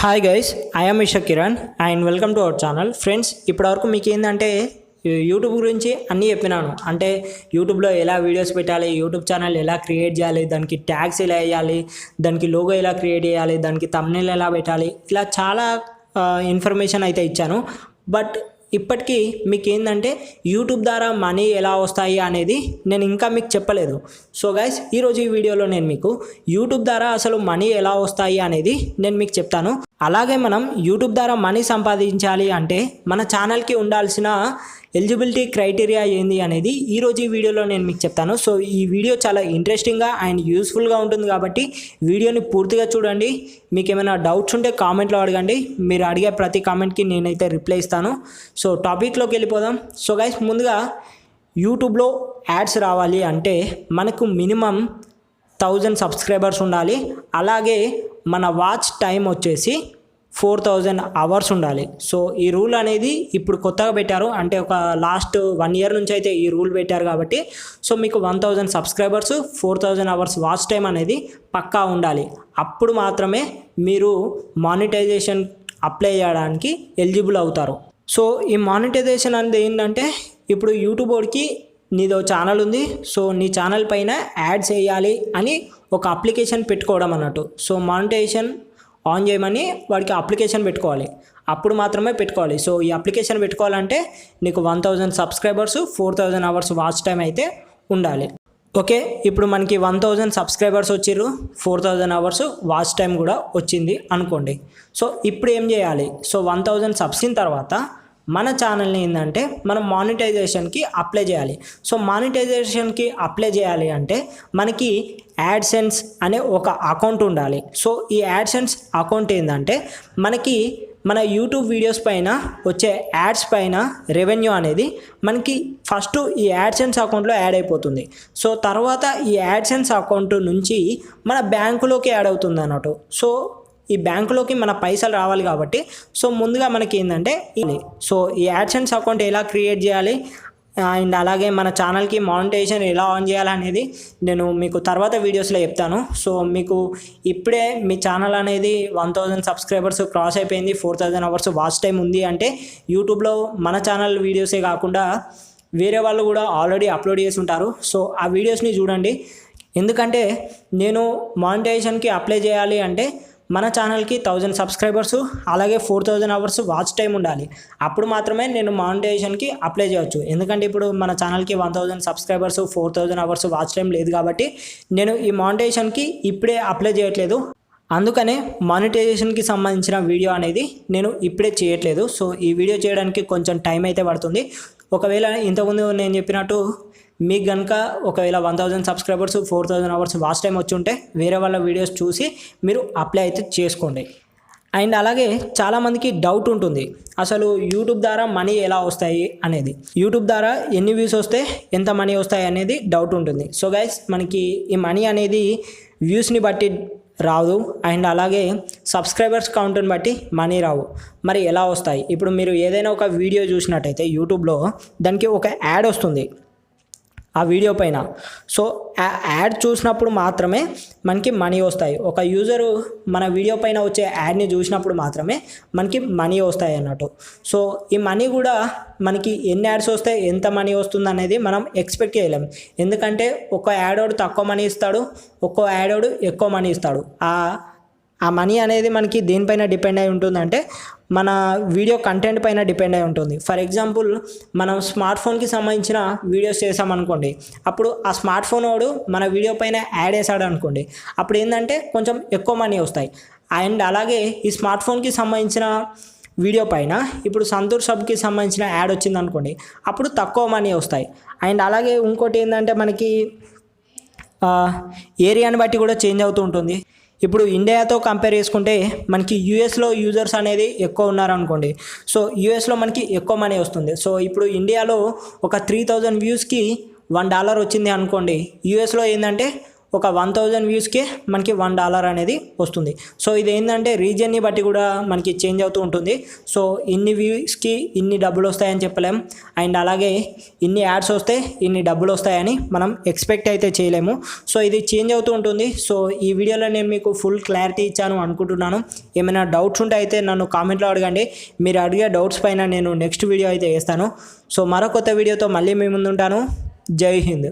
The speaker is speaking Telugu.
Hi guys, I am mister Kiran and welcome to our channel. Friends, ఇప్పటివరకు మీకు ఏంటంటే యూట్యూబ్ గురించి అన్నీ చెప్పినాను. అంటే యూట్యూబ్లో ఎలా వీడియోస్ పెట్టాలి, యూట్యూబ్ ఛానల్ ఎలా క్రియేట్ చేయాలి, దానికి ట్యాగ్స్ ఎలా వేయాలి, దానికి లోగో ఎలా క్రియేట్ చేయాలి, దానికి థంబ్నెయిల్ ఎలా పెట్టాలి, ఇలా చాలా ఇన్ఫర్మేషన్ అయితే ఇచ్చాను. బట్ ఇప్పటికీ మీకు ఏంటంటే యూట్యూబ్ ద్వారా మనీ ఎలా వస్తాయి అనేది నేను ఇంకా మీకు చెప్పలేదు. సో గైస్, ఈరోజు ఈ వీడియోలో నేను మీకు యూట్యూబ్ ద్వారా అసలు మనీ ఎలా వస్తాయి అనేది నేను మీకు చెప్తాను. అలాగే మనం యూట్యూబ్ ద్వారా మనీ సంపాదించాలి అంటే మన ఛానల్కి ఉండాల్సిన ఎలిజిబిలిటీ క్రైటీరియా ఏంది అనేది ఈరోజు ఈ వీడియోలో నేను మీకు చెప్తాను. సో ఈ వీడియో చాలా ఇంట్రెస్టింగ్గా అండ్ యూస్ఫుల్గా ఉంటుంది కాబట్టి వీడియోని పూర్తిగా చూడండి. మీకు ఏమైనా డౌట్స్ ఉంటే కామెంట్లో అడగండి. మీరు అడిగే ప్రతి కామెంట్కి నేనైతే రిప్లై ఇస్తాను. సో టాపిక్లోకి వెళ్ళిపోదాం. సో గైస్, ముందుగా యూట్యూబ్లో యాడ్స్ రావాలి అంటే మనకు మినిమం 1000 సబ్స్క్రైబర్స్ ఉండాలి. అలాగే మన వాచ్ టైం వచ్చేసి 4000 అవర్స్ ఉండాలి. సో ఈ రూల్ అనేది ఇప్పుడు కొత్తగా పెట్టారు, అంటే ఒక లాస్ట్ 1 ఇయర్ నుంచి అయితే ఈ రూల్ పెట్టారు కాబట్టి సో మీకు 1000 సబ్స్క్రైబర్స్ 4000 అవర్స్ వాచ్ టైం అనేది పక్కా ఉండాలి. అప్పుడు మాత్రమే మీరు మానిటైజేషన్ అప్లై చేయడానికి ఎలిజిబుల్ అవుతారు. సో ఈ మానిటైజేషన్ అనేది ఏంటంటే, ఇప్పుడు యూట్యూబ్ వాడికి నీదో ఛానల్ ఉంది, సో నీ ఛానల్ పైన యాడ్స్ వేయాలి అని ఒక అప్లికేషన్ పెట్టుకోవడం అన్నట్టు. సో మానిటైజేషన్ ఆన్ చేయమని వాడికి అప్లికేషన్ పెట్టుకోవాలి, అప్పుడు మాత్రమే పెట్టుకోవాలి. సో ఈ అప్లికేషన్ పెట్టుకోవాలంటే నీకు 1000 సబ్స్క్రైబర్స్ 4000 అవర్స్ వాచ్ టైం అయితే ఉండాలి. ఓకే, ఇప్పుడు మనకి 1000 సబ్స్క్రైబర్స్ వచ్చిర్రు, 4000 అవర్స్ వాచ్ టైం కూడా వచ్చింది అనుకోండి. సో ఇప్పుడు ఏం చేయాలి? సో 1000 సబ్స్కిన్ తర్వాత మన ఛానల్ని ఏంటంటే మనం మానిటైజేషన్కి అప్లై చేయాలి. సో మానిటైజేషన్కి అప్లై చేయాలి అంటే మనకి యాడ్సెన్స్ అనే ఒక అకౌంట్ ఉండాలి. సో ఈ యాడ్సెన్స్ అకౌంట్ ఏంటంటే మనకి మన యూట్యూబ్ వీడియోస్ పైన వచ్చే యాడ్స్ పైన రెవెన్యూ అనేది మనకి ఫస్ట్ ఈ యాడ్సెన్స్ అకౌంట్లో యాడ్ అయిపోతుంది. సో తర్వాత ఈ యాడ్సెన్స్ అకౌంట్ నుంచి మన బ్యాంకులోకి యాడ్ అవుతుంది అన్నట్టు. సో ఈ బ్యాంకులోకి మన పైసలు రావాలి కాబట్టి సో ముందుగా మనకి ఏంటంటే సో ఈ యాడ్సెన్స్ అకౌంట్ ఎలా క్రియేట్ చేయాలి అండ్ అలాగే మన ఛానల్కి మానిటైజేషన్ ఎలా ఆన్ చేయాలి అనేది నేను మీకు తర్వాత వీడియోస్లో చెప్తాను. సో మీకు ఇప్పుడే మీ ఛానల్ అనేది 1000 సబ్స్క్రైబర్స్ క్రాస్ అయిపోయింది, 4000 అవర్స్ వాచ్ టైం ఉంది అంటే యూట్యూబ్లో మన ఛానల్ వీడియోసే కాకుండా వేరే వాళ్ళు కూడా ఆల్రెడీ అప్లోడ్ చేసి ఉంటారు. సో ఆ వీడియోస్ని చూడండి. ఎందుకంటే నేను మానిటైజేషన్కి అప్లై చేయాలి అంటే మన ఛానల్కి 1000 సబ్స్క్రైబర్స్ అలాగే 4000 అవర్స్ వాచ్ టైం ఉండాలి, అప్పుడు మాత్రమే నేను మానిటైజేషన్కి అప్లై చేయవచ్చు. ఎందుకంటే ఇప్పుడు మన ఛానల్కి 1000 సబ్స్క్రైబర్స్ 4000 అవర్స్ వాచ్ టైం లేదు కాబట్టి నేను ఈ మానిటైజేషన్కి ఇప్పుడే అప్లై చేయట్లేదు. అందుకనే మానిటైజేషన్కి సంబంధించిన వీడియో అనేది నేను ఇప్పుడే చేయట్లేదు. సో ఈ వీడియో చేయడానికి కొంచెం టైం అయితే పడుతుంది. ఒకవేళ ఇంతకుముందు నేను చెప్పినట్టు మీకు కనుక ఒకవేళ 1000 సబ్స్క్రైబర్స్ 4000 అవర్స్ వాచ్ టైం వచ్చి ఉంటే వేరే వాళ్ళ వీడియోస్ చూసి మీరు అప్లై అయితే చేసుకోండి. అండ్ అలాగే చాలామందికి డౌట్ ఉంటుంది, అసలు యూట్యూబ్ ద్వారా మనీ ఎలా వస్తాయి అనేది, యూట్యూబ్ ద్వారా ఎన్ని వ్యూస్ వస్తే ఎంత మనీ వస్తాయి అనేది డౌట్ ఉంటుంది. సో గైస్, మనకి ఈ మనీ అనేది వ్యూస్ని బట్టి రాదు అండ్ అలాగే సబ్స్క్రైబర్స్ కౌంట్ని బట్టి మనీ రావు. మరి ఎలా వస్తాయి? ఇప్పుడు మీరు ఏదైనా ఒక వీడియో చూసినట్టయితే యూట్యూబ్లో దానికి ఒక యాడ్ వస్తుంది ఆ వీడియో పైన. సో ఆ యాడ్ చూసినప్పుడు మాత్రమే మనకి మనీ వస్తాయి. ఒక యూజరు మన వీడియో పైన వచ్చే యాడ్ని చూసినప్పుడు మాత్రమే మనకి మనీ వస్తాయి అన్నట్టు. సో ఈ మనీ కూడా మనకి ఎన్ని యాడ్స్ వస్తే ఎంత మనీ వస్తుంది అనేది మనం ఎక్స్పెక్ట్ చేయలేం. ఎందుకంటే ఒక్క యాడోడు తక్కువ మనీ ఇస్తాడు, ఒక్కో యాడోడు ఎక్కువ మనీ ఇస్తాడు. ఆ మనీ అనేది మనకి దేనిపైన డిపెండ్ అయి ఉంటుందంటే మన వీడియో కంటెంట్ పైన డిపెండ్ అయి ఉంటుంది. ఫర్ ఎగ్జాంపుల్, మనం స్మార్ట్ ఫోన్కి సంబంధించిన వీడియోస్ చేసామనుకోండి, అప్పుడు ఆ స్మార్ట్ ఫోన్ వాడు మన వీడియో పైన యాడ్ వేసాడు అనుకోండి, అప్పుడు ఏంటంటే కొంచెం ఎక్కువ మనీ వస్తాయి. అండ్ అలాగే ఈ స్మార్ట్ ఫోన్కి సంబంధించిన వీడియో పైన ఇప్పుడు సంతూర్ సబ్కి సంబంధించిన యాడ్ వచ్చింది అనుకోండి, అప్పుడు తక్కువ మనీ వస్తాయి. అండ్ అలాగే ఇంకోటి ఏంటంటే మనకి ఏరియాని బట్టి కూడా చేంజ్ అవుతూ ఉంటుంది. ఇప్పుడు ఇండియాతో కంపేర్ చేసుకుంటే మనకి యూఎస్లో యూజర్స్ అనేది ఎక్కువ ఉన్నారనుకోండి, సో యూఎస్లో మనకి ఎక్కువ మనీ వస్తుంది. సో ఇప్పుడు ఇండియాలో ఒక 3000 వ్యూస్కి $1 వచ్చింది అనుకోండి, యూఎస్లో ఏంటంటే ఒక 1000 వ్యూస్కి మనకి $1 అనేది వస్తుంది. సో ఇది ఏంటంటే రీజియన్ని బట్టి కూడా మనకి చేంజ్ అవుతూ ఉంటుంది. సో ఇన్ని వ్యూస్కి ఇన్ని డబ్బులు వస్తాయని చెప్పలేం, అండ్ అలాగే ఇన్ని యాడ్స్ వస్తే ఇన్ని డబ్బులు వస్తాయని మనం ఎక్స్పెక్ట్ అయితే చేయలేము. సో ఇది చేంజ్ అవుతూ ఉంటుంది. సో ఈ వీడియోలో నేను మీకు ఫుల్ క్లారిటీ ఇచ్చాను అనుకుంటున్నాను. ఏమైనా డౌట్స్ ఉంటే అయితే నన్ను కామెంట్లో అడగండి. మీరు అడిగే డౌట్స్ పైన నేను నెక్స్ట్ వీడియో అయితే వేస్తాను. సో మరో కొత్త వీడియోతో మళ్ళీ మీ ముందు ఉంటాను. జై హింద్.